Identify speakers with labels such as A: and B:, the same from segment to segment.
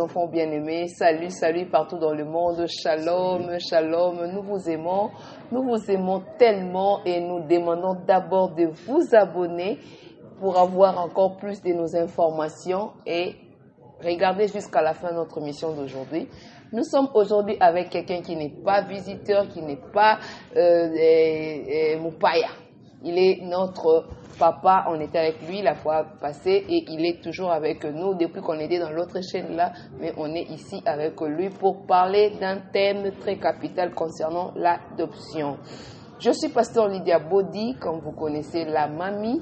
A: enfants bien-aimés. Salut, salut partout dans le monde. Shalom, shalom. Nous vous aimons tellement et nous demandons d'abord de vous abonner pour avoir encore plus de nos informations et regardez jusqu'à la fin de notre mission d'aujourd'hui. Nous sommes aujourd'hui avec quelqu'un qui n'est pas visiteur, qui n'est pas Moupaya. Il est notre papa, on était avec lui la fois passée et il est toujours avec nous depuis qu'on était dans l'autre chaîne là, mais on est ici avec lui pour parler d'un thème très capital concernant l'adoption. Je suis pasteur Lydia Bodi, comme vous connaissez la mamie.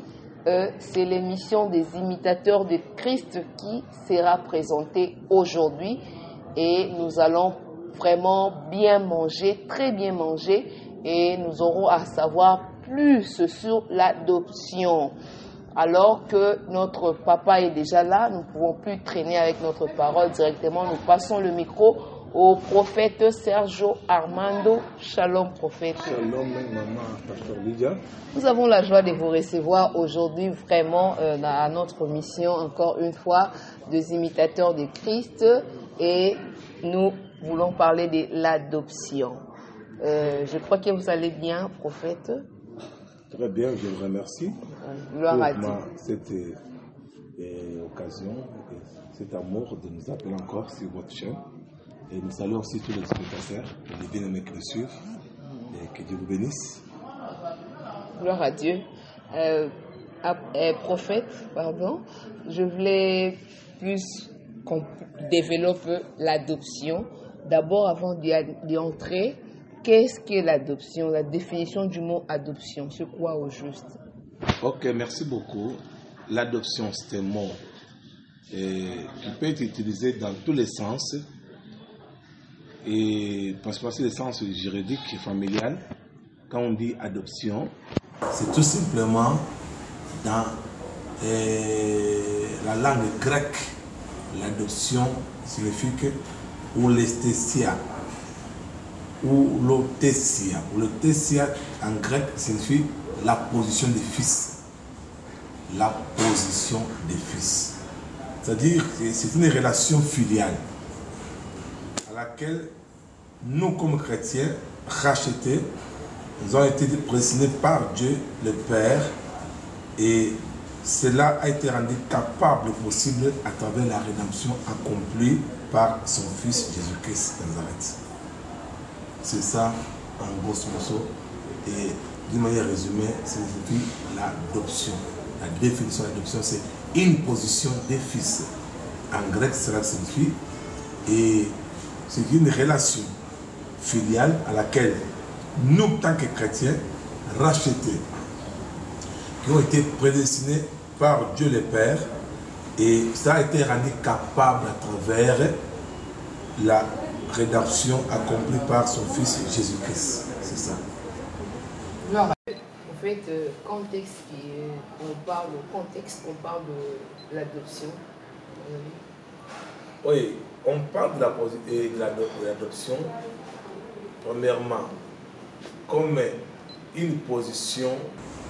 A: C'est l'émission des imitateurs de Christ qui sera présentée aujourd'hui et nous allons vraiment bien manger, très bien manger et nous aurons à savoir plus sur l'adoption. Alors que notre papa est déjà là, nous ne pouvons plus traîner avec notre parole directement. Nous passons le micro au prophète Sergio Armando. Shalom prophète.
B: Shalom maman, pasteur Lydia.
A: Nous avons la joie de vous recevoir aujourd'hui vraiment à notre mission, encore une fois, des imitateurs de Christ. Et nous voulons parler de l'adoption. Je crois que vous allez bien, prophète.
B: Très bien, je vous remercie pour cette occasion, cet amour de nous appeler encore sur votre chaîne. Et nous saluons aussi tous les spectateurs, les bien-aimés qui nous suivent. Et que Dieu vous bénisse.
A: Gloire à Dieu. Prophète, je voulais plus qu'on développe l'adoption. D'abord, avant d'y entrer, qu'est-ce que l'adoption? La définition du mot adoption, c'est quoi au juste?
B: Ok, merci beaucoup. L'adoption, c'est un mot qui peut être utilisé dans tous les sens, et principalement le sens juridique et familial. Quand on dit adoption, c'est tout simplement dans la langue grecque, l'adoption signifie que ou l'esthésia ou l'othesia. L'othesia en grec signifie la position des fils. La position des fils. C'est-à-dire que c'est une relation filiale à laquelle nous, comme chrétiens, rachetés, nous avons été prédestinés par Dieu, le Père, et cela a été rendu capable possible à travers la rédemption accomplie par son Fils Jésus-Christ de Nazareth. C'est ça, en grosso modo, et d'une manière résumée, ça signifie l'adoption. La définition de l'adoption, c'est une position des fils. En grec, cela signifie, et c'est une relation filiale à laquelle nous, tant que chrétiens, rachetés, qui ont été prédestinés par Dieu le Père, et ça a été rendu capable à travers la rédemption accomplie par son Fils Jésus-Christ. C'est ça.
A: En fait, contexte, on parle de l'adoption.
B: Oui, on parle de l'adoption, premièrement, comme une position,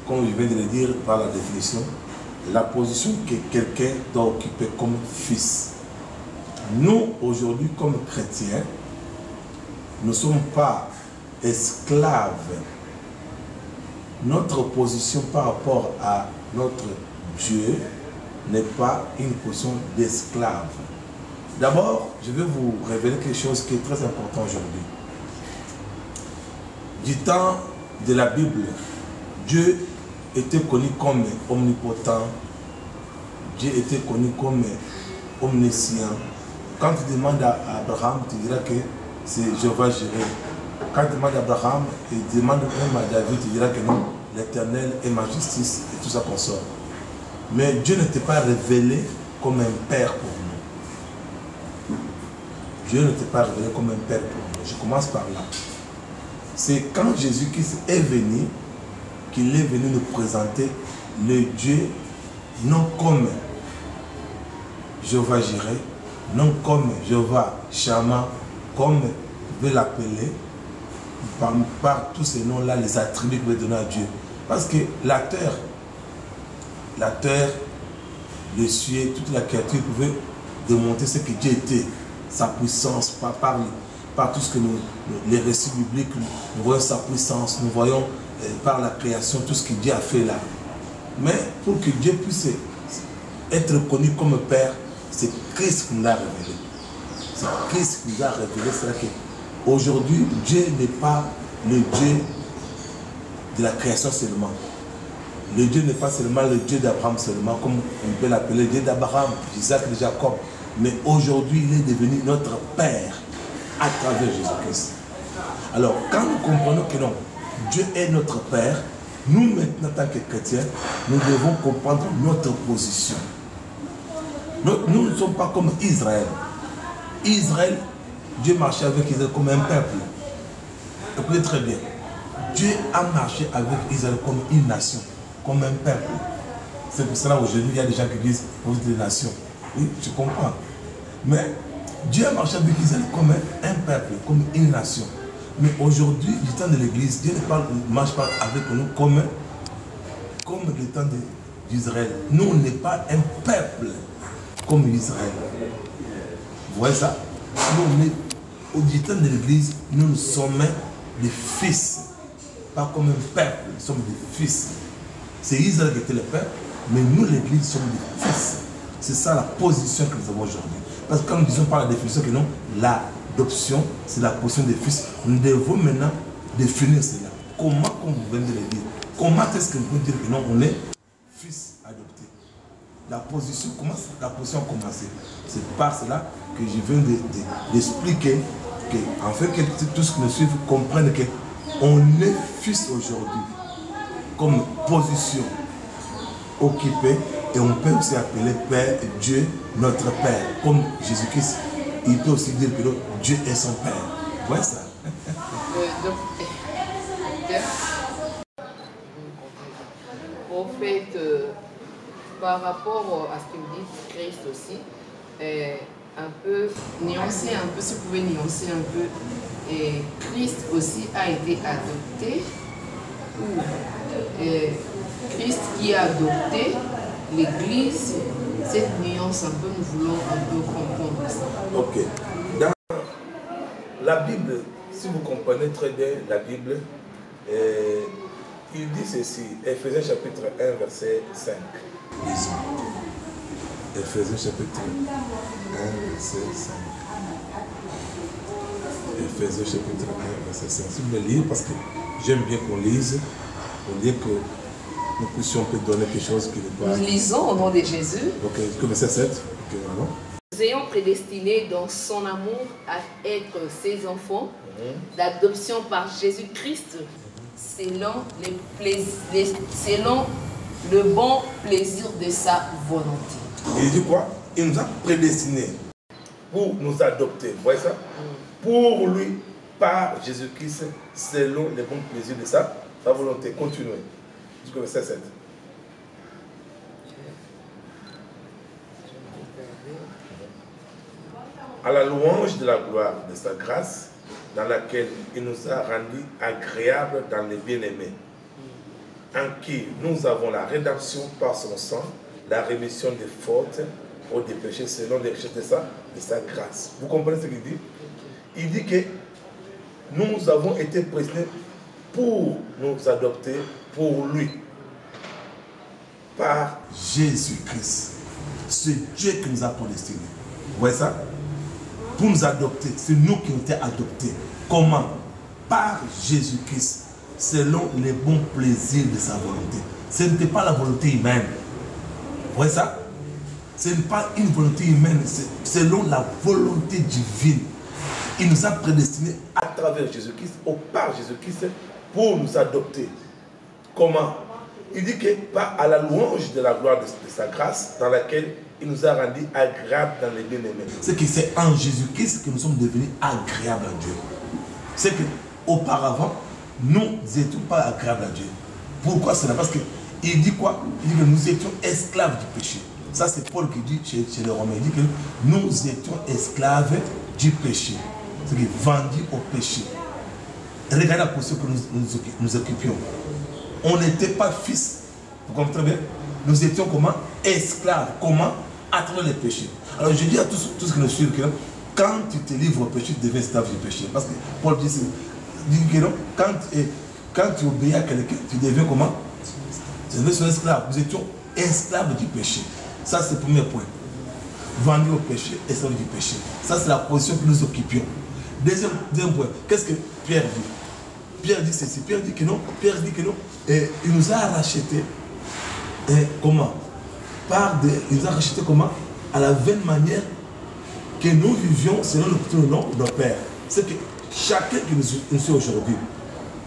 B: comme je viens de le dire par la définition, la position que quelqu'un doit occuper comme fils. Nous, aujourd'hui, comme chrétiens, nous ne sommes pas esclaves. Notre position par rapport à notre Dieu n'est pas une position d'esclave. D'abord, je vais vous révéler quelque chose qui est très important aujourd'hui. Du temps de la Bible, Dieu était connu comme omnipotent, Dieu était connu comme omniscient. Quand tu demandes à Abraham, tu diras que c'est Jéhovah Jireh. Quand tu demandes à Abraham, et demande même à David, tu diras que non, l'Éternel est ma justice et tout ça qu'on sort. Mais Dieu n'était pas révélé comme un père pour nous. Dieu n'était pas révélé comme un père pour nous. Je commence par là. C'est quand Jésus-Christ est venu, qu'il est venu nous présenter le Dieu, non comme Jéhovah Jireh, non comme Jéhovah Shammah, comme vous pouvez l'appeler, par tous ces noms-là, les attributs que vous pouvez donner à Dieu. Parce que la terre, le ciel, toute la créature pouvait démontrer ce que Dieu était. sa puissance, par tout ce que les récits bibliques, nous voyons sa puissance, nous voyons par la création tout ce que Dieu a fait là. Mais pour que Dieu puisse être connu comme Père, c'est Christ qui nous l'a révélé. C'est Christ qui nous a révélé. C'est-à-dire qu'aujourd'hui, Dieu n'est pas le Dieu de la création seulement. Le Dieu n'est pas seulement le Dieu d'Abraham seulement, comme on peut l'appeler, le Dieu d'Abraham, d'Isaac et de Jacob. Mais aujourd'hui, il est devenu notre Père à travers Jésus-Christ. Alors, quand nous comprenons que non, Dieu est notre Père, nous maintenant, en tant que chrétiens, nous devons comprendre notre position. Nous ne sommes pas comme Israël. Israël, Dieu marchait avec Israël comme un peuple. Écoutez très bien. Dieu a marché avec Israël comme une nation, comme un peuple. C'est pour cela aujourd'hui, il y a des gens qui disent, vous êtes des nations. Oui, je comprends. Mais Dieu a marché avec Israël comme un peuple, comme une nation. Mais aujourd'hui, du temps de l'Église, Dieu ne marche pas avec nous comme le temps d'Israël. Nous, on n'est pas un peuple comme Israël. Vous voyez ça? Nous, au temps de l'Église, nous sommes des fils. Pas comme un peuple, nous sommes des fils. C'est Israël qui était le peuple, mais nous, l'Église, sommes des fils. C'est ça la position que nous avons aujourd'hui. Parce que quand nous disons par la définition que non, l'adoption, c'est la position des fils, nous devons maintenant définir cela. Comment, comme vous venez de le dire, comment est-ce que nous pouvons dire que non, on est fils adopté? La position, comment la position a commencé? C'est par cela que je viens d'expliquer que, en fait, que tous ceux qui nous suivent comprennent que on est fils aujourd'hui, comme position occupée, et on peut aussi appeler Père, Dieu, notre Père. Comme Jésus-Christ, il peut aussi dire que Dieu est son Père. Vous voyez ça?
A: En fait, par rapport à ce que vous dites, Christ aussi, un peu nuancer un peu, si vous pouvez nuancer un peu, et Christ aussi a été adopté, ou Christ qui a adopté l'Église, cette nuance un peu, nous voulons un peu comprendre ça.
B: Ok. Dans la Bible, si vous comprenez très bien la Bible, il dit ceci, Ephésiens chapitre 1, verset 5. Lisons. Ephésiens chapitre 1, verset 5. Ephésiens chapitre 1, verset 5. Si vous voulez lire, parce que j'aime bien qu'on lise, pour dire que nous puissions peut donner quelque chose qui n'est pas...
A: Nous lisons au nom de Jésus.
B: Ok, verset 7. Ok, alors.
A: Nous ayons prédestiné dans son amour à être ses enfants, d'adoption par Jésus-Christ, selon le bon plaisir de sa volonté.
B: Il dit quoi? Il nous a prédestinés pour nous adopter. Vous voyez ça? Pour lui, par Jésus-Christ, selon les bons plaisirs de sa volonté. Continuez. Jusqu'au verset 7. À la louange de la gloire de sa grâce, dans laquelle il nous a rendus agréables dans les bien-aimés, en qui nous avons la rédemption par son sang, la rémission des fautes ou des péchés selon les richesses de sa grâce. Vous comprenez ce qu'il dit? Il dit que nous avons été prédestinés pour nous adopter pour lui, par Jésus-Christ. C'est Dieu qui nous a prédestinés. Vous voyez ça? Pour nous adopter, c'est nous qui avons été adoptés. Comment? Par Jésus-Christ, selon les bons plaisirs de sa volonté. Ce n'était pas la volonté humaine. Vous voyez ça? Ce n'est pas une volonté humaine, c'est selon la volonté divine. Il nous a prédestinés à travers Jésus-Christ, ou par Jésus-Christ, pour nous adopter. Comment? Il dit que par à la louange de la gloire de sa grâce, dans laquelle il nous a rendus agréables dans les bien-aimés. C'est que c'est en Jésus-Christ que nous sommes devenus agréables à Dieu. C'est qu'auparavant, nous n'étions pas agréables à Dieu. Pourquoi cela? Parce qu'il dit quoi? Il dit que nous étions esclaves du péché. Ça, c'est Paul qui dit chez les Romains. Il dit que nous étions esclaves du péché. C'est que vendus au péché. Regardez la position que nous occupions. On n'était pas fils. Vous comprenez bien? Nous étions comment? Esclaves. Comment? À travers les péchés. Alors je dis à tous ceux qui nous suivent que quand tu te livres au péché, tu deviens esclave du péché. Parce que Paul dit que non, quand tu obéis à quelqu'un, tu deviens comment? Tu deviens son esclave. Nous étions esclaves du péché. Ça, c'est le premier point. Vendu au péché, esclave du péché. Ça, c'est la position que nous occupions. Deuxième point, qu'est-ce que Pierre dit? Pierre dit ceci. Pierre dit que non. Et il nous a rachetés. Comment? Il nous a rachetés comment? À la vaine manière que nous vivions selon le nom de nos pères. C'est que chacun qui nous suit aujourd'hui,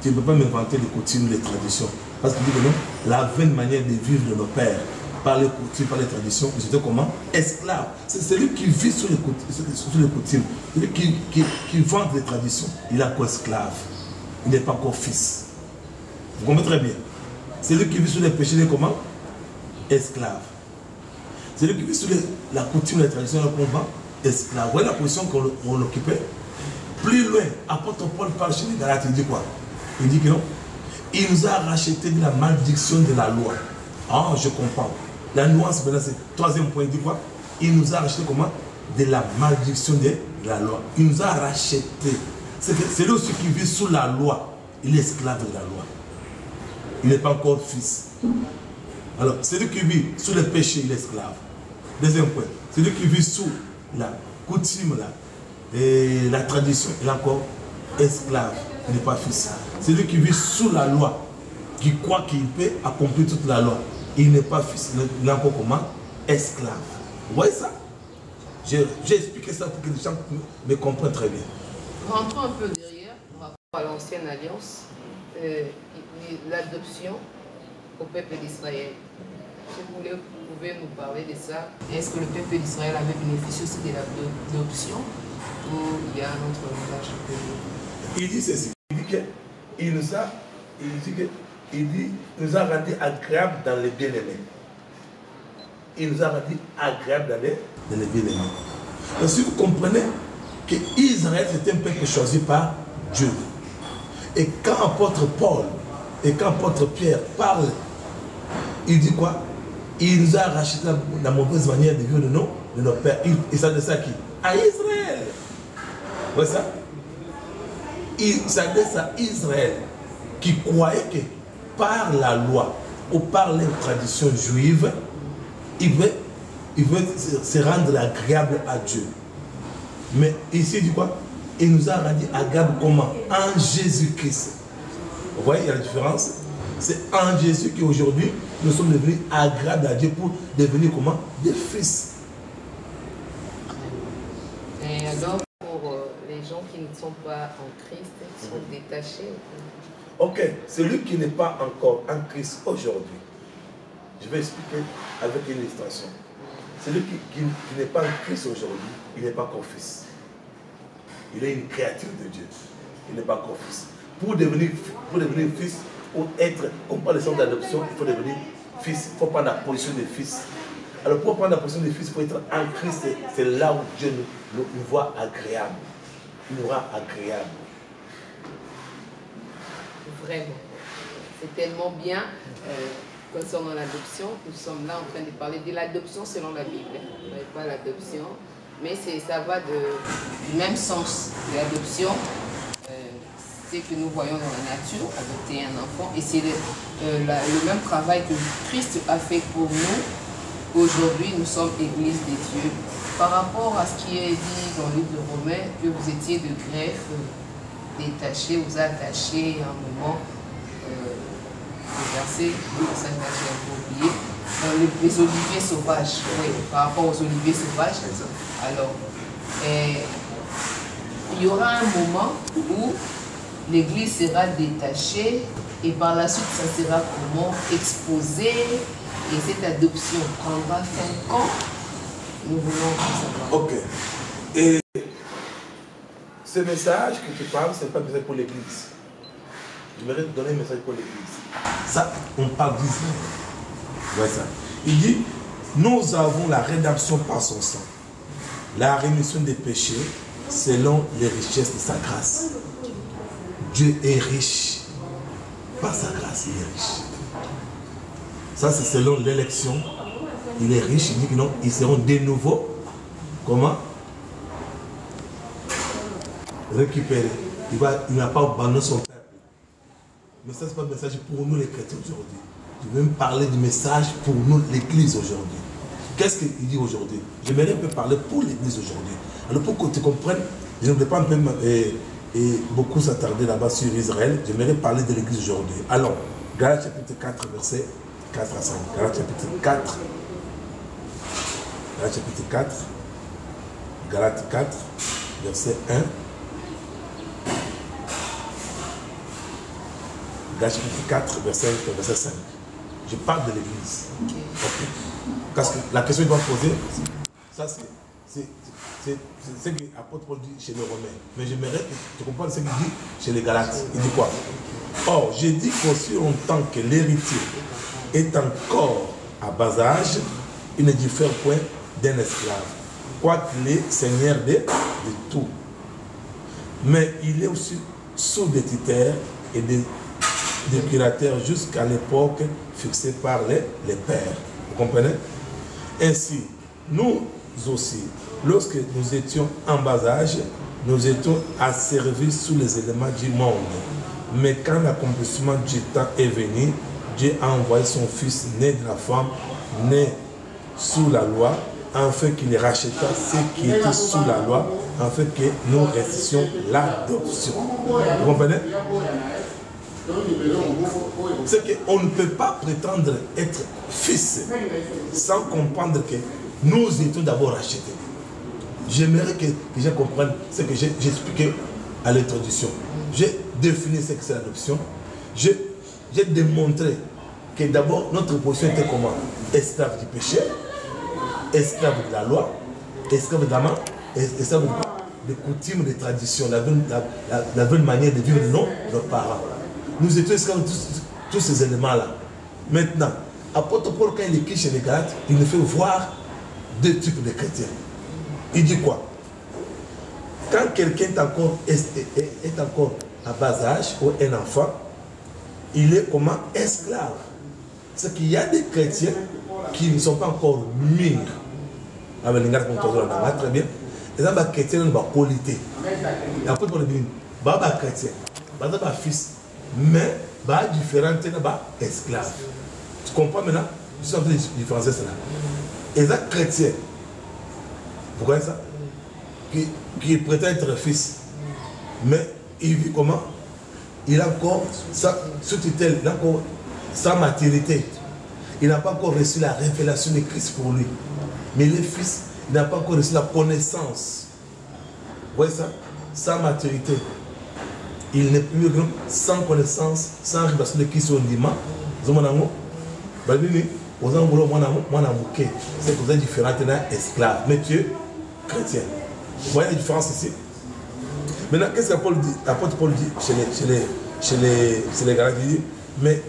B: tu ne peux pas m'inventer les coutumes, les traditions. Parce qu'il dit que non, la vaine manière de vivre de nos pères, par les coutumes, par les traditions, ils étaient comment? Esclaves. C'est celui qui vit sur les coutumes, celui qui vend les traditions, il est encore esclave. Il n'est pas encore fils. Vous comprenez très bien. Celui qui vit sur les péchés, il est comment? Esclave. Celui qui vit sur la coutume, la tradition, le combat, esclave. Vous voyez la position qu'on occupait? Plus loin, apôtre Paul parle chez les Galates, il dit quoi? Il dit que non. Il nous a racheté de la malédiction de la loi. Ah, je comprends. La nuance, maintenant, c'est le troisième point. Il dit quoi? Il nous a racheté comment? De la malédiction de la loi. Il nous a racheté. C'est lui aussi qui vit sous la loi. Il est esclave de la loi. Il n'est pas encore fils. Alors, celui qui vit sous le péché, il est esclave. Deuxième point. Celui qui vit sous la coutume, et la tradition, il est encore esclave. Il n'est pas fils. Celui qui vit sous la loi, qui croit qu'il peut accomplir toute la loi, il n'est pas fils. Il est encore comment? Esclave. Vous voyez ça? J'ai expliqué ça pour que les gens me comprennent très bien.
A: Rentrons un peu derrière, par rapport à l'ancienne alliance, l'adoption au peuple d'Israël. Si vous pouvez nous parler de ça, est-ce que le peuple d'Israël avait bénéficié aussi de l'adoption ou il y a un autre langage que...
B: Il dit ceci, il dit qu'il nous a rendu agréables dans les bien-aimés. Il nous a rendu agréables dans les bien-aimés. Donc si vous comprenez que Israël c'était un peuple choisi par Dieu. Et quand apôtre Paul et quand apôtre Pierre parle, il dit quoi? Il nous a racheté la mauvaise manière de vivre de nos pères. Il s'adresse à qui? À Israël. Vous voyez ça? Il s'adresse à Israël qui croyait que par la loi ou par les traditions juives, il veut se rendre agréable à Dieu. Mais ici, il dit quoi? Il nous a rendu agréable comment? En Jésus-Christ. Vous voyez, il y a la différence. C'est en Jésus qu'aujourd'hui, nous sommes devenus agréables à Dieu pour devenir comment? Des fils.
A: Et alors, pour les gens qui ne sont pas en Christ, qui sont détachés.
B: Ok, celui qui n'est pas encore en Christ aujourd'hui, je vais expliquer avec une illustration. Celui qui n'est pas en Christ aujourd'hui, il n'est pas encore fils. Il est une créature de Dieu. Il n'est pas encore fils. Pour devenir fils, pour être, on parle de sens d'adoption, il faut devenir fils. Il faut prendre la position de fils. Alors pour prendre la position de fils, il faut être en Christ. C'est là où Dieu nous voit agréable. Il nous rend agréable.
A: Vraiment. C'est tellement bien. Concernant l'adoption, nous sommes là en train de parler de l'adoption selon la Bible. Pas l'adoption, mais ça va du même sens. L'adoption, c'est que nous voyons dans la nature, adopter un enfant, et c'est le même travail que Christ a fait pour nous. Aujourd'hui, nous sommes Église des dieux. Par rapport à ce qui est dit dans le livre de Romains, que vous étiez de greffe, détaché, vous attachez à un moment. Le verset, ça j'ai un peu oublié, les oliviers sauvages, oui, par rapport aux oliviers sauvages. Alors, il y aura un moment où l'église sera détachée et par la suite, ça sera comment exposé et cette adoption prendra fin quand? Nous voulons savoir.
B: Ok. Et ce message que tu parles, ce n'est pas un message pour l'église. J'aimerais te donner un message pour l'église. Ça, on parle d'Israël. Ouais, ça. Il dit, nous avons la rédemption par son sang, la rémission des péchés selon les richesses de sa grâce. Dieu est riche. Par sa grâce, il est riche. Ça, c'est selon l'élection. Il est riche. Il dit que non, ils seront de nouveau. Comment? récupérer. Il n'a pas abandonné son peuple. Mais ça, ce n'est pas le message pour nous les chrétiens aujourd'hui. Je veux me parler du message pour nous, l'église aujourd'hui. Qu'est-ce qu'il dit aujourd'hui? J'aimerais un peu parler pour l'église aujourd'hui. Alors pour que tu comprennes, je ne voulais pas même beaucoup s'attarder là-bas sur Israël. J'aimerais parler de l'église aujourd'hui. Alors, Galates chapitre 4, verset 4 à 5. Galates chapitre 4. Galates chapitre 4. Galates 4, verset 1. Galates chapitre 4, verset 5. Je parle de l'église. Okay. Parce que la question qu'il doit poser, ça c'est ce que l'apôtre Paul dit chez les Romains. Mais j'aimerais que tu comprennes ce qu'il dit chez les Galates. Il dit quoi? Or, j'ai dit qu'aussi longtemps que l'héritier est encore à bas âge, il ne diffère point d'un esclave, quoiqu'il est seigneur de tout. Mais il est aussi sous des tuteurs et des curateurs jusqu'à l'époque fixée par les pères. Vous comprenez? Ainsi, nous aussi, lorsque nous étions en bas âge, nous étions asservis sous les éléments du monde. Mais quand l'accomplissement du temps est venu, Dieu a envoyé son fils né de la femme, né sous la loi, afin qu'il racheta ceux qui étaient sous la loi, afin que nous restions l'adoption. Vous comprenez? C'est qu'on ne peut pas prétendre être fils sans comprendre que nous étions d'abord rachetés. J'aimerais que les gens comprennent ce que j'ai expliqué à l'introduction. J'ai défini ce que c'est l'adoption. J'ai démontré que d'abord notre position était comment? Esclave du péché, esclave de la loi, esclave de la main, esclave des coutumes, des traditions, la bonne manière de vivre nos parents. Nous étions esclaves de tous ces éléments-là. Maintenant, apôtre Paul, quand il écrit chez les Galates, il nous fait voir deux types de chrétiens. Il dit quoi? Quand quelqu'un est encore à bas âge ou un enfant, il est comment? Esclave. C'est qu'il y a des chrétiens qui ne sont pas encore mûrs. Très bien. Et ça, les chrétiens ont une qualité. Apôtre Paul dit, chrétien, fils. Mais différent esclave. Tu comprends maintenant? Je suis en train de différencier cela. Et ça, chrétien, vous voyez ça? Qui prétend être fils. Mais il vit comment? Il a encore sous tutelle, il a encore sa maturité. Il n'a pas encore reçu la révélation de Christ pour lui. Mais le fils, il n'a pas encore reçu la connaissance. Vous voyez ça? Sa maturité. Il n'est plus sans connaissance, sans révélation de Christ au Lima. C'est que vous êtes différents d'un esclave. Mais tu es chrétien. Vous voyez la différence ici? Maintenant, qu'est-ce qu'apôtre Paul dit chez les Galates? Il dit, mais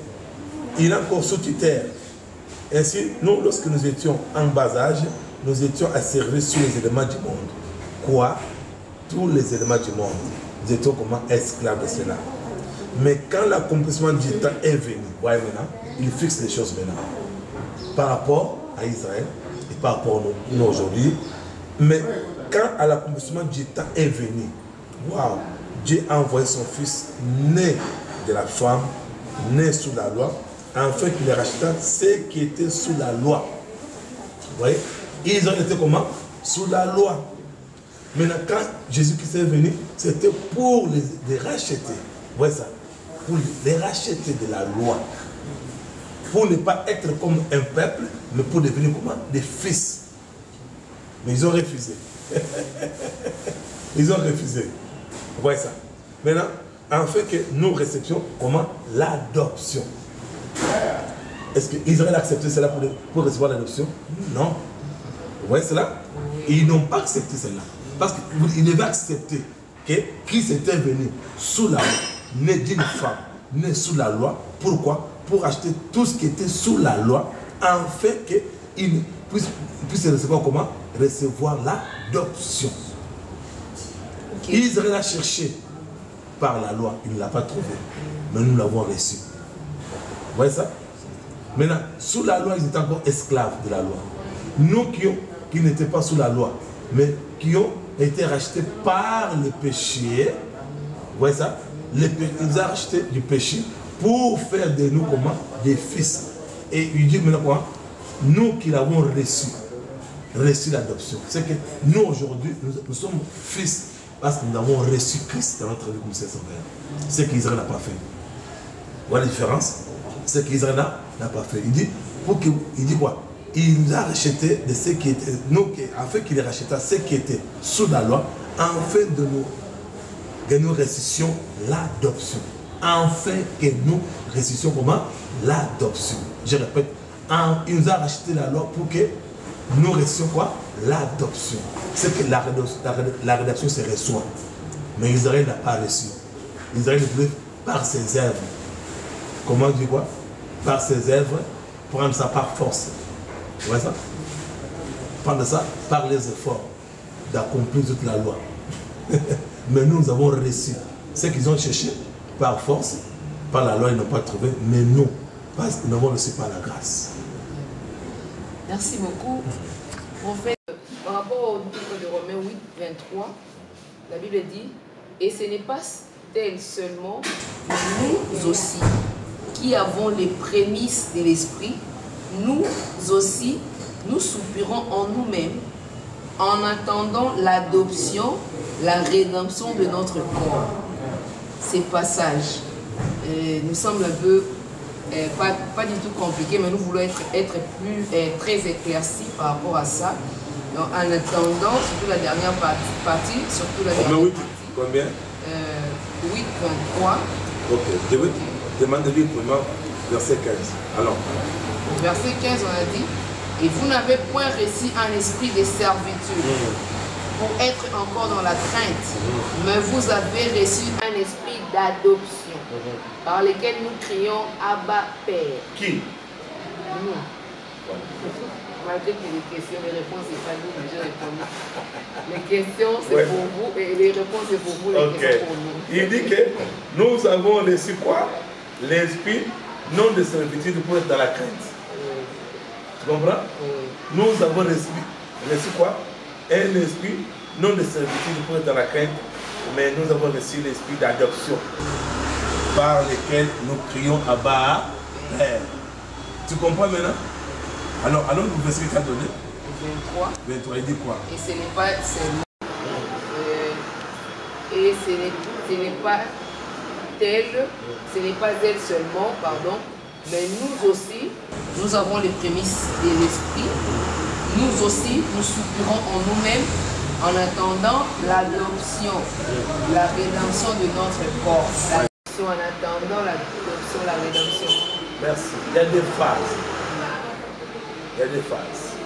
B: il est encore sous tutelle. Ainsi, nous, lorsque nous étions en bas âge, nous étions asservis sur les éléments du monde. Quoi? Tous les éléments du monde. Nous étions comment? Esclaves de cela. Mais quand l'accomplissement du temps est venu, voyez maintenant, il fixe les choses maintenant. Par rapport à Israël et par rapport à nous aujourd'hui. Mais quand à l'accomplissement du temps est venu, wow, Dieu a envoyé son fils né de la femme, né sous la loi, afin qu'il racheta ceux qui étaient sous la loi. Vous voyez? Ils ont été comment? Sous la loi. Maintenant, quand Jésus-Christ est venu, c'était pour les racheter. Vous voyez ça? Pour les racheter de la loi. Pour ne pas être comme un peuple, mais pour devenir comment? Des fils. Mais ils ont refusé. Ils ont refusé. Vous voyez ça? Maintenant, afin que nous réceptions comment? L'adoption. Est-ce qu'Israël a accepté cela pour recevoir l'adoption? Non. Vous voyez cela? Ils n'ont pas accepté cela. Parce qu'ils devaient accepter que Christ était venu sous la loi, né d'une femme, né sous la loi. Pourquoi? Pour acheter tout ce qui était sous la loi, afin qu'ils puissent recevoir comment? Recevoir l'adoption. Okay. Israël a cherché par la loi, il ne l'a pas trouvé, mais nous l'avons reçu. Vous voyez ça? Maintenant, sous la loi, ils étaient encore esclaves de la loi. Nous qui n'étaient pas sous la loi, mais qui ont été racheté par le péché. Vous voyez ça? Il nous a racheté du péché pour faire de nous comment? Des fils. Et il dit maintenant quoi? Nous qui l'avons reçu l'adoption. C'est que nous aujourd'hui, nous sommes fils parce que nous avons reçu Christ dans notre vie comme Seigneur. C'est qu'Israël n'a pas fait. Vous voyez la différence? C'est qu'Israël n'a pas fait. Il dit quoi? Il nous a racheté de ce qui était, nous, afin qu'il racheta ce qui était sous la loi, afin que nous ressuscions l'adoption. Afin que nous ressuscions comment? L'adoption. Je répète, il nous a racheté la loi pour que nous ressuscions quoi? L'adoption. C'est que la rédemption se reçoit. Mais Israël n'a pas reçu. Israël voulait par ses œuvres. Comment dire quoi? Par ses œuvres, prendre ça par force. Vous voyez ça? Prendre ça par les efforts d'accomplir toute la loi. Mais nous avons reçu. Ce qu'ils ont cherché par force, par la loi, ils n'ont pas trouvé. Mais nous, parce que nous avons reçu par la grâce.
A: Merci beaucoup. Prophète, par rapport au livre de Romains 8, 23, la Bible dit, et ce n'est pas tel seulement, nous aussi, qui avons les prémices de l'esprit, nous aussi, nous soupirons en nous-mêmes en attendant l'adoption, la rédemption de notre corps. Ces passages nous semblent un peu, pas du tout compliqués, mais nous voulons être plus, très éclaircis par rapport à ça. Donc, en attendant, surtout la dernière partie,
B: Combien?
A: 8, 23.
B: Ok, je vais demander lui pour verset 15. Alors.
A: Verset 15, on a dit, et vous n'avez point reçu un esprit de servitude pour être encore dans la crainte, mais vous avez reçu un esprit d'adoption par lequel nous crions Abba Père.
B: Qui?
A: Nous. Malgré que les questions, les réponses, c'est pas nous, mais je réponds. Les questions, c'est pour vous, et les réponses, c'est pour vous, les questions pour nous.
B: Il dit que nous avons reçu quoi? L'esprit non de servitude pour être dans la crainte. Tu comprends? Nous avons reçu quoi? Un esprit non de servitude pour être dans la crainte, mais nous avons reçu l'esprit d'adoption par lequel nous crions Abba Père. Tu comprends maintenant? Alors le verset que tu as donné.
A: 23.
B: 23, il dit quoi?
A: Et ce n'est pas seulement. Et ce n'est pas elle seulement, pardon, mais nous aussi, nous avons les prémices de l'esprit. Nous aussi, nous soupirons en nous-mêmes en attendant l'adoption, la rédemption de notre corps. L'adoption en attendant l'adoption, la rédemption.
B: Merci. Il y a des phases. Il y a des phases.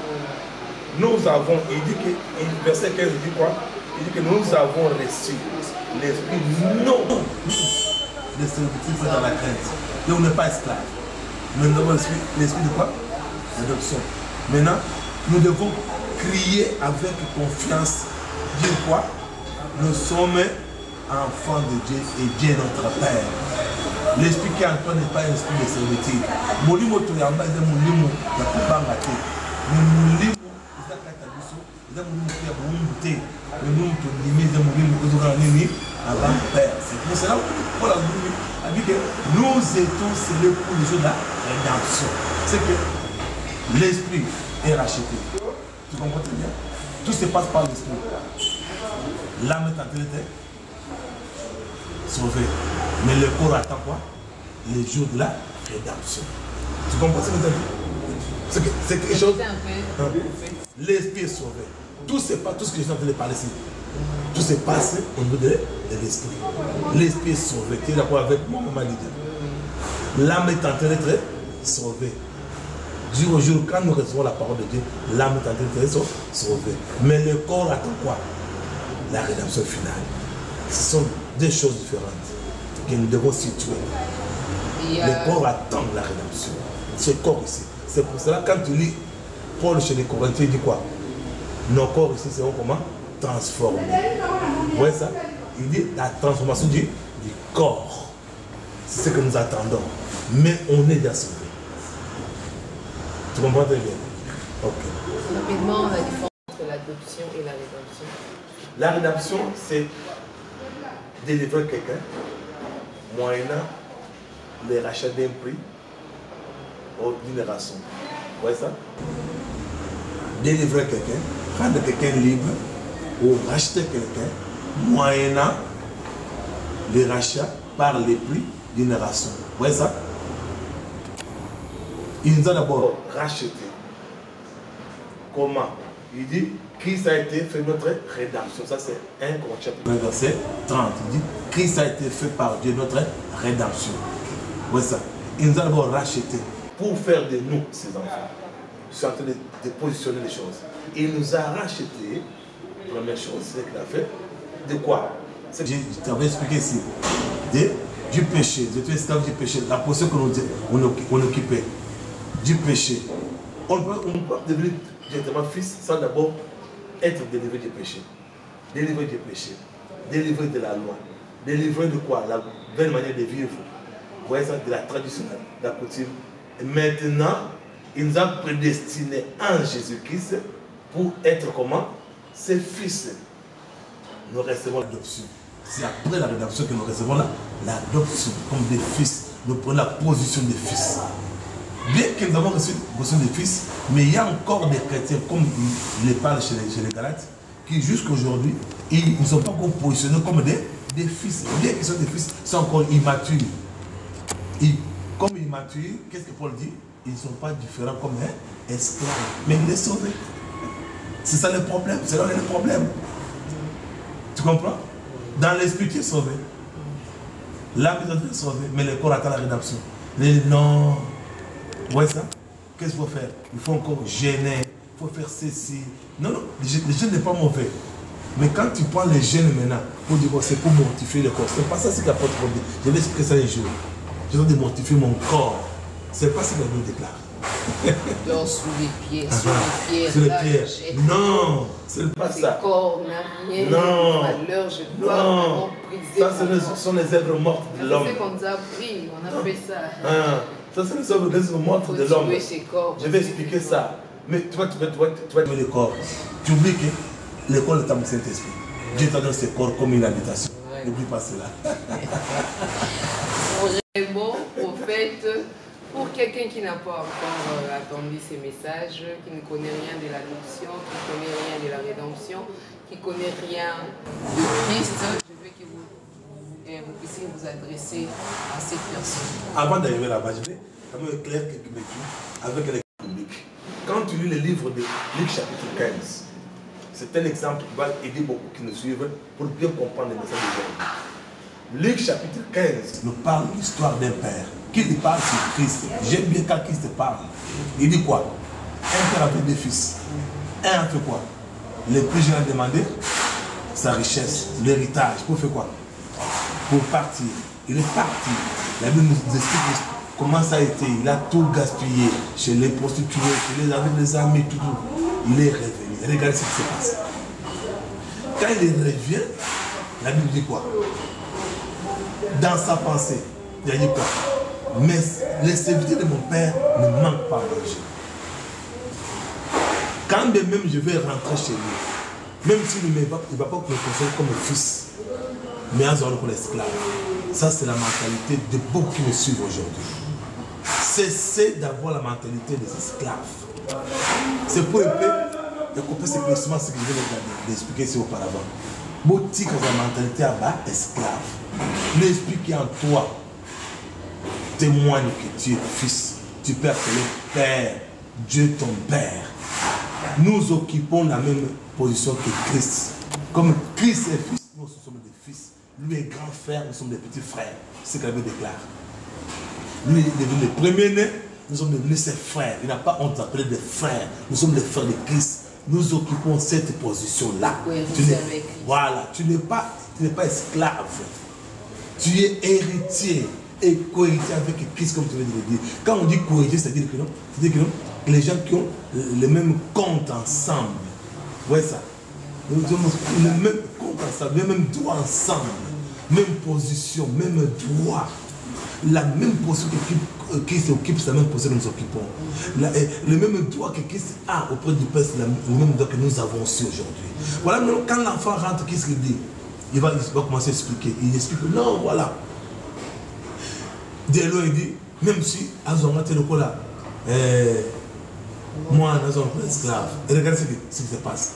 B: Nous avons, il dit que, verset 15, il dit quoi? Il dit que nous avons reçu l'esprit non de servitude dans la crainte. Et on n'est pas esclave. Mais nous avons l'esprit de quoi? L'adoption. Maintenant, nous devons crier avec confiance. Dire quoi? Nous sommes enfants de Dieu et Dieu est notre Père. L'esprit qui est en toi n'est pas un esprit de servitude. Molimo toyamba est molimo ya kubanga te. Molimo ezakata biso, eza molimo ya boumbuté. Molimo to limite molimo kozokana nini avant Père. C'est pour cela pour la Bible a dit que nous étions scellés pour le jour de la rédemption. C'est que l'esprit est racheté. Tu comprends très bien? Tout se passe par l'esprit. L'âme est en train d'être sauvée. Mais le corps attend quoi? Les jours de la rédemption. Tu comprends ce que je veux dire? C'est quelque chose. L'esprit est sauvé. Tout ce que je suis en train de parler ici, tout se passe au niveau de l'esprit. L'esprit est sauvé. Tu es d'accord avec moi, maman Lydia? L'âme est en train d'être sauvée. Jour au jour, quand nous recevons la parole de Dieu, l'âme est en train d'être sauvée. Mais le corps attend quoi? La rédemption finale. Ce sont deux choses différentes que nous devons situer. Le corps attend la rédemption. Ce corps ici. C'est pour cela, quand tu lis Paul chez les Corinthiens, il dit quoi? Nos corps ici seront comment? Transformés. Vous voyez ça? Il dit la transformation du corps. C'est ce que nous attendons. Mais on est déjà sauvés. Tu comprends très bien? Ok.
A: Rapidement, la différence entre l'adoption et la rédemption.
B: La rédemption, c'est délivrer quelqu'un, moyennant le rachat d'un prix d'une rançon. Vous voyez ça? Délivrer quelqu'un, rendre quelqu'un libre ou racheter quelqu'un, moyennant le rachat par le prix d'une rançon. Vous voyez ça? Il nous a d'abord racheté. Comment? Il dit, Christ a été fait notre rédemption. Ça c'est 1 Corinthiens chapitre 1 verset 30. Il dit, Christ a été fait par Dieu notre rédemption. Vous voyez ça? Il nous a d'abord racheté pour faire de nous ses enfants. Je suis en train de positionner les choses. Il nous a racheté. Première chose, c'est qu'il a fait. De quoi? Je t'avais expliqué ici. Du péché. J'étais esclave du péché. La position qu'on occupait. Du péché. On peut devenir directement fils sans d'abord être délivré du péché. Délivré du péché. Délivré de la loi. Délivré de quoi? La belle manière de vivre. Vous voyez ça, de la tradition, de la coutume. Et maintenant, il nous a prédestinés en Jésus-Christ pour être comment? Ses fils. Nous recevons l'adoption. C'est après la rédemption que nous recevons l'adoption comme des fils. Nous prenons la position des fils. Bien que nous avons reçu la position des fils, mais il y a encore des chrétiens, comme il les parle chez les Galates, qui jusqu'à aujourd'hui, ils ne sont pas encore positionnés comme des fils. Bien qu'ils soient des fils, ils sont encore immatures. Comme immatures, qu'est-ce que Paul dit? Ils ne sont pas différents comme un esclave. Mais il est sauvé. C'est ça le problème. C'est là le problème. Tu comprends? Dans l'esprit, tu es sauvé. L'âme est sauvée, mais le corps attend la rédemption. Non. Vous voyez ça? Qu'est-ce qu'il faut faire? Il faut encore gêner. Il faut faire ceci. Non, non. Le jeûne n'est pas mauvais. Mais quand tu prends le jeûne maintenant, pour dire c'est pour mortifier le corps. C'est pas ça ce qu'apporte Paul dit. Je vais expliquer ça un jour. Je dois mortifier mon corps. C'est pas ce que la Bible déclare.
A: Donc sous les pieds, sous les pierres.
B: Sous les pierres. Non, c'est pas ça.
A: Le corps n'a rien.
B: Non.
A: Alors je dois
B: Non.
A: briser.
B: Ça, ce sont les œuvres mortes de l'homme.
A: C'est ce qu'on nous a appris. On a fait ça.
B: Ça, c'est les œuvres mortes de l'homme. Je vais expliquer ça. Mais tu vas tuer le corps. Tu oublies que le corps est ton Saint-Esprit. Dieu t'a donné ce corps comme une habitation. N'oublie pas cela.
A: Vraiment, au fait, pour quelqu'un qui n'a pas encore attendu ces messages, qui ne connaît rien de l'adoption, qui ne connaît rien de la rédemption, qui ne connaît rien de Christ, je veux que vous puissiez vous adresser à cette personne.
B: Avant d'arriver là-bas, je vais quand même éclairer quelques métiers avec les publics. Quand tu lis le livre de Luc chapitre 15, c'est un exemple qui va aider beaucoup qui nous suivent pour bien comprendre les messages de Jésus. Luc chapitre 15 nous parle de l'histoire d'un père qui lui parle sur Christ. J'aime bien quand Christ parle. Il dit quoi? Un père avait deux fils. Un a fait quoi? Le plus jeune a demandé sa richesse, l'héritage. Pour faire quoi? Pour partir. Il est parti. La Bible nous explique comment ça a été. Il a tout gaspillé chez les prostituées, avec les amis, tout. Il est revenu. Regardez ce qui se passe. Quand il revient, la Bible dit quoi? Dans sa pensée, il a dit quoi? Mais les serviteurs de mon père ne manquent pas à manger. Quand de même je vais rentrer chez lui, même s'il ne va pas me considérer comme un fils, mais un jour pour l'esclave. Ça, c'est la mentalité de beaucoup qui me suivent aujourd'hui. Cessez d'avoir la mentalité des esclaves. C'est pour un peu de couper ce précisément ce que je viens d'expliquer ici auparavant. Boutique la mentalité à bas esclave. L'esprit qui est en toi témoigne que tu es fils. Tu peux appeler Père, Dieu ton Père. Nous occupons la même position que Christ. Comme Christ est fils, nous sommes des fils. Lui est grand frère, nous sommes des petits frères. C'est ce que la Bible déclare. Lui est devenu le premier-né, nous sommes devenus ses frères. Il n'a pas honte d'appeler des frères. Nous sommes des frères de Christ. Nous occupons cette position-là. Voilà, tu n'es pas esclave. Tu es héritier et co-héritier avec Christ, comme tu viens de le dire. Quand on dit co-héritier, c'est-à-dire que non, les gens qui ont le même compte ensemble. Vous voyez ça? Nous avons le même compte ensemble, le même droit ensemble, même position, même droit. La même position Christ occupe, c'est la même position que nous occupons. Le même droit que Christ a auprès du Père, c'est le même droit que nous avons aussi aujourd'hui. Voilà, quand l'enfant rentre, qu'est-ce qu'il dit? Il va commencer à expliquer. Il explique, non, voilà. Dès lors, il dit, même si, à ce moment-là, moi, nous sommes esclaves. Et regardez ce qui se passe.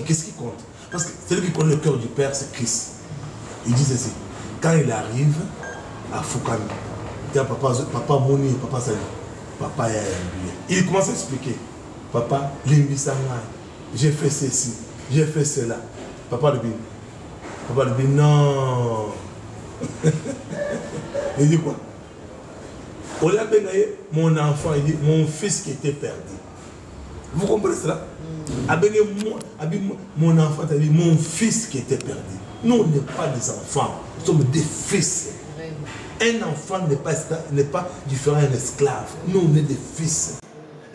B: Qu'est-ce qui compte? Parce que celui qui connaît le cœur du Père, c'est Christ. Il dit ceci. Quand il arrive à Fukami, il dit papa Mouni, papa Sali, papa est habillé. Il commence à expliquer. Papa, j'ai fait ceci, j'ai fait cela. Papa lui dit non. Il dit quoi? Au lieu de mon enfant, il dit mon fils qui était perdu. Vous comprenez cela? Mon enfant, il dit mon fils qui était perdu. Nous, on n'est pas des enfants, nous sommes des fils. Un enfant n'est pas différent d'un esclave. Nous, on est des fils.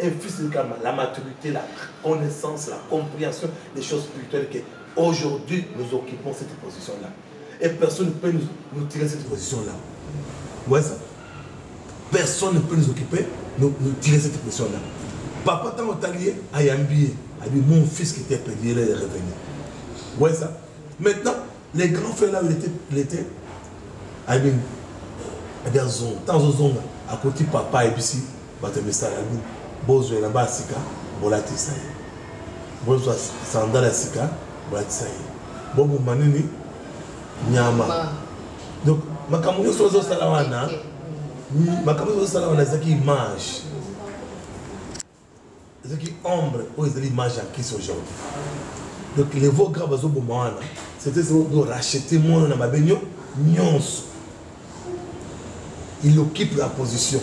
B: Un fils, c'est la maturité, la connaissance, la compréhension des choses spirituelles qu'aujourd'hui, nous occupons cette position-là. Et personne ne peut nous tirer cette position-là. Vous voyez ça? Personne ne peut nous occuper, nous tirer cette position-là. Papa, tant qu'on lié à Yambié, a dit mon fils qui était perdu, il est revenu. Vous voyez ça? Maintenant, les grands frères là où il était, à côté papa et puis si, bozo là bas sika, bolati ça. Bozo sandala sika, bolati ça. Bobo manini nyama. Donc, makamunyo sozo salawana. Makamunyo salawana c'est qui mange. C'est qui ombre où ils image en qui aujourd'hui. Donc les veaux gravés au moment c'était de racheter mon na mabenyo nyonso. Il occupe la position.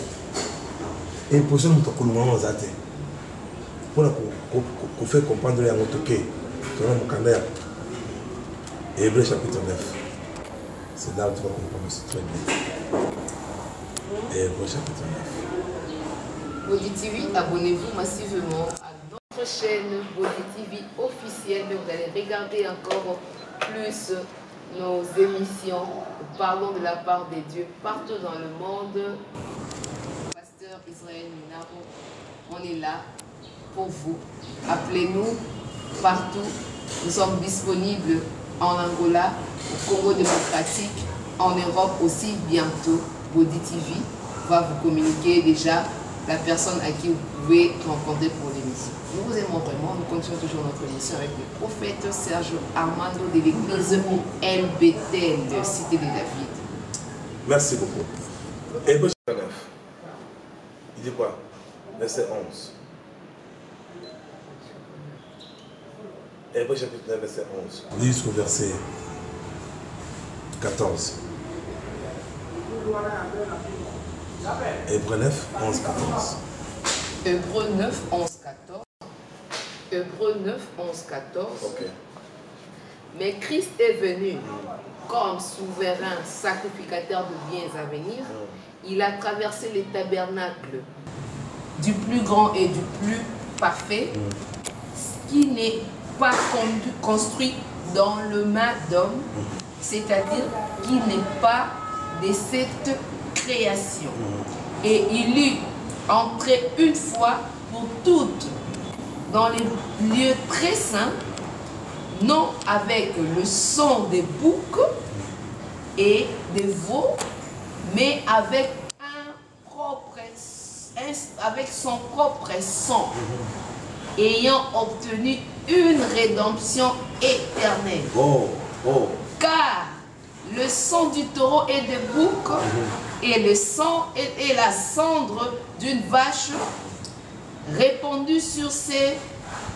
B: Et une position de Tokolumano Zate. Pour qu'on fait comprendre les Amotoké, Hébreux chapitre 9. C'est là où tu vas comprendre ce très bien. Hébreux chapitre 9.
A: Body TV, abonnez-vous massivement à notre chaîne Body TV officielle. Vous allez regarder encore plus nos émissions. Nous parlons de la part des dieux partout dans le monde. Pasteur Israël Minaro, on est là pour vous. Appelez-nous partout. Nous sommes disponibles en Angola, au Congo démocratique, en Europe aussi bientôt. Body TV va vous communiquer déjà la personne à qui vous pouvez rencontrer pour l'émission. Nous vous aimons vraiment. Nous continuons toujours notre émission avec le prophète Sergio Armando de l'église El Bethel, cité de David.
B: Merci beaucoup. Hébreux chapitre 9. Il dit quoi? Verset 11. Hébreux chapitre 9, verset 11. On lit jusqu'au verset 14. Hébreux 9, 11, 14.
A: Hébreux 9, 11, 14. Hébreux 9, 11, 14.
B: Ok.
A: Mais Christ est venu comme souverain sacrificateur de biens à venir. Il a traversé les tabernacles du plus grand et du plus parfait, ce qui n'est pas construit dans le main d'homme, c'est-à-dire qui n'est pas de cette création. Et il eut entré une fois pour toutes dans les lieux très saints, non avec le sang des boucs et des veaux, mais avec son propre sang, ayant obtenu une rédemption éternelle. Car le sang du taureau et des boucs et le sang et la cendre d'une vache répandue sur ceux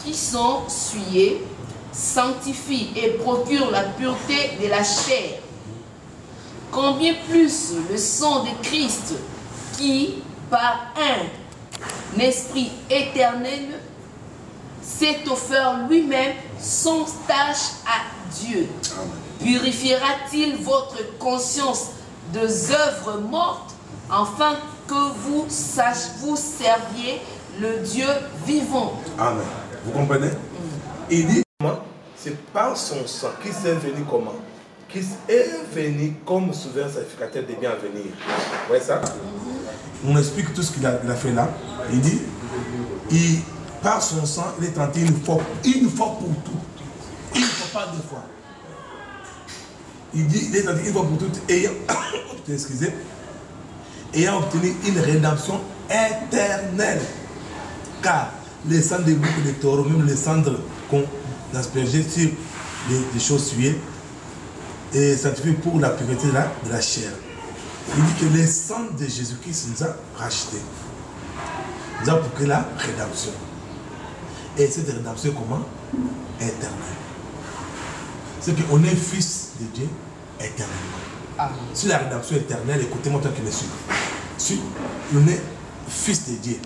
A: qui sont souillés sanctifie et procure la pureté de la chair. Combien plus le sang de Christ qui, par un esprit éternel, s'est offert lui-même sans tâche à Dieu. Purifiera-t-il votre conscience des œuvres mortes, afin que vous serviez le Dieu vivant?
B: Amen. Vous comprenez? Il dit comment? C'est par son sang. Christ est venu comment? Christ est venu comme souverain sacrificateur des biens à venir. Vous voyez ça? on explique tout ce qu'il a fait là. Il dit, par son sang, il est tenté une fois pour toutes. Une fois, pas deux fois. Il dit, il est tenté une fois pour toutes, ayant obtenu une rédemption éternelle. Car les cendres des boucs de taureaux, même les cendres qu'on aspergeait sur des choses tuées, et sanctifié pour la pureté de la chair. Il dit que les sangs de Jésus-Christ nous a rachetés. Nous a procuré la rédemption. Et cette rédemption comment? Éternelle. C'est qu'on est fils de Dieu éternellement. Ah. Sur la rédemption éternelle, écoutez-moi toi qui me suis. Si on est fils de Dieu,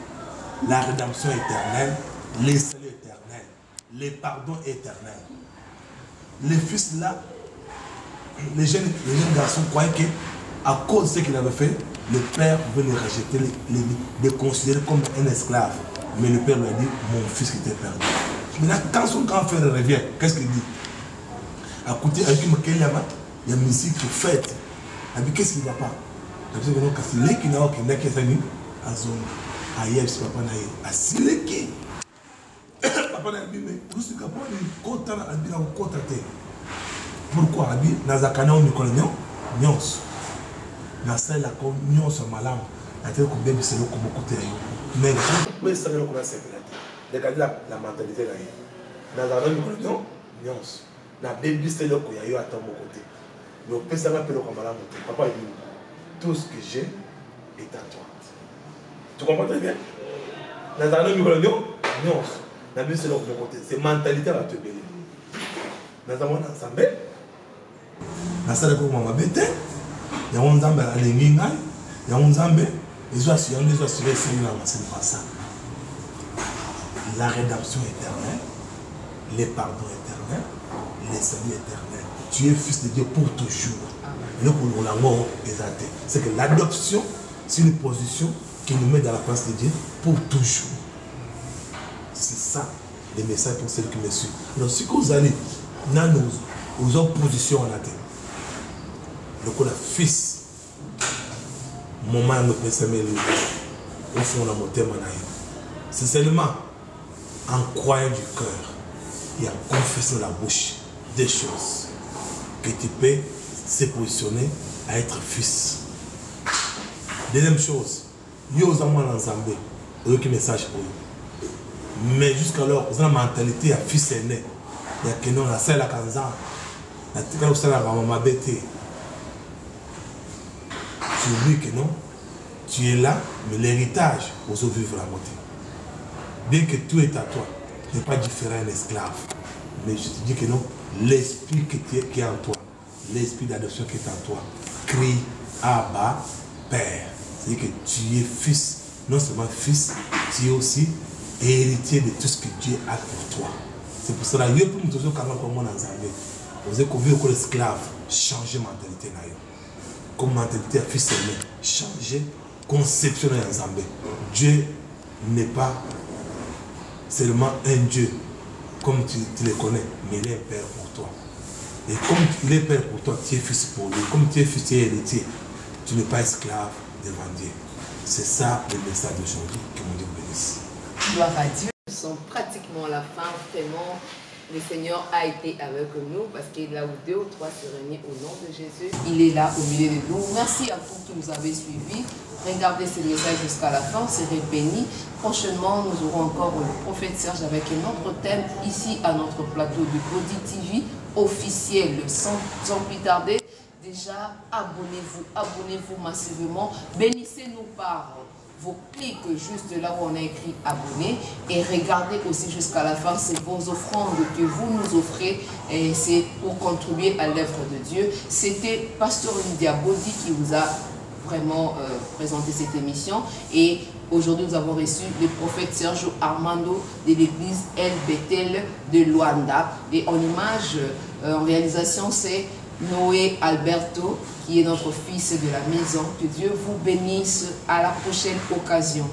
B: la rédemption éternelle, les saluts éternels, les pardons éternels. Les fils là, les jeunes garçons croyaient qu'à cause de ce qu'il avait fait, le père veut les rejeter, les considérer comme un esclave. Mais le père lui a dit, mon fils qui t'est perdu. Maintenant, quand son grand frère revient, qu'est-ce qu'il dit? À côté, avec une il y a une musique qui fête. Il dit, qu'est-ce qui ne va pas? Il dit, c'est qui n'a pas pourquoi abi nazakana o mikolo nyonso nasala ko nyonso malamu ate ko bebiselo ko bokote yo mais mais ça le commence à de garder la mentalité là nazana mikolo nyonso na bebiselo ko yo ata bokote no pesa ba pelo ko malamu papa il dit tout ce que j'ai est à toi. Tu comprends très bien? Nazana mikolo nyonso na bebiselo ko bokote c'est mentalité va te bénir. Nazana ensemble nasala ko mama bete ya nzambe alengi ngai ya nzambe les assurés c'est ça. La rédemption éternelle, les pardons éternels, les saluts éternels. Tu es fils de Dieu pour toujours. C'est que l'adoption, c'est une position qui nous met dans la place de Dieu pour toujours. C'est ça le message pour ceux qui me suivent. Alors si vous allez dans nos oppositions à la terre, le fils, moment me peut s'aimer au fond de mon thème, c'est seulement en croyant du cœur et en confessant de la bouche des choses que tu peux se positionner à être fils. Deuxième chose, il y a aux amants ensemble, aucun message pour eux. Mais jusqu'alors, vous avez la mentalité à fils aîné. Il y a que non, la salle à Kanzan, la tika au salaire à maman bêté. Tu oublies que non, tu es là, mais l'héritage, vous allez vivre la montée. Bien que tout est à toi, tu n'es pas différent d'un esclave. Mais je te dis que non, l'esprit qui est en toi, l'esprit d'adoption qui est en toi, crie Abba, Père. C'est-à-dire que tu es fils, non seulement fils, tu es aussi héritier de tout ce que Dieu a pour toi. C'est pour cela que je peux me dire que vous avez vu que l'esclave changer mentalité. Comme mentalité à fils aimé, changer conception de Zambé. Dieu n'est pas seulement un Dieu comme tu le connais, mais il est Père pour toi. Et comme il est Père pour toi, tu es fils pour lui. Comme tu es fils, tu es héritier. Tu n'es pas esclave devant Dieu. C'est ça le message d'aujourd'hui que mon Dieu bénisse.
A: Gloire à Dieu. Nous sommes pratiquement à la fin, vraiment. Le Seigneur a été avec nous parce qu'il est là où 2 ou 3 se réunissent au nom de Jésus. Il est là au milieu de nous. Merci à vous qui nous avez suivis. Regardez ce message jusqu'à la fin, serez bénis. Prochainement, nous aurons encore le prophète Serge avec un autre thème ici à notre plateau du Body TV officiel. Sans plus tarder, déjà abonnez-vous massivement. Bénissez-nous par vos clics juste là où on a écrit abonner et regardez aussi jusqu'à la fin, c'est vos offrandes que vous nous offrez et c'est pour contribuer à l'œuvre de Dieu. C'était Pasteur Lydia Body qui vous a vraiment présenté cette émission et aujourd'hui nous avons reçu le prophète Sergio Armando de l'église El Bethel de Luanda et en image, en réalisation c'est Noé Alberto, qui est notre fils de la maison. Que Dieu vous bénisse. À la prochaine occasion.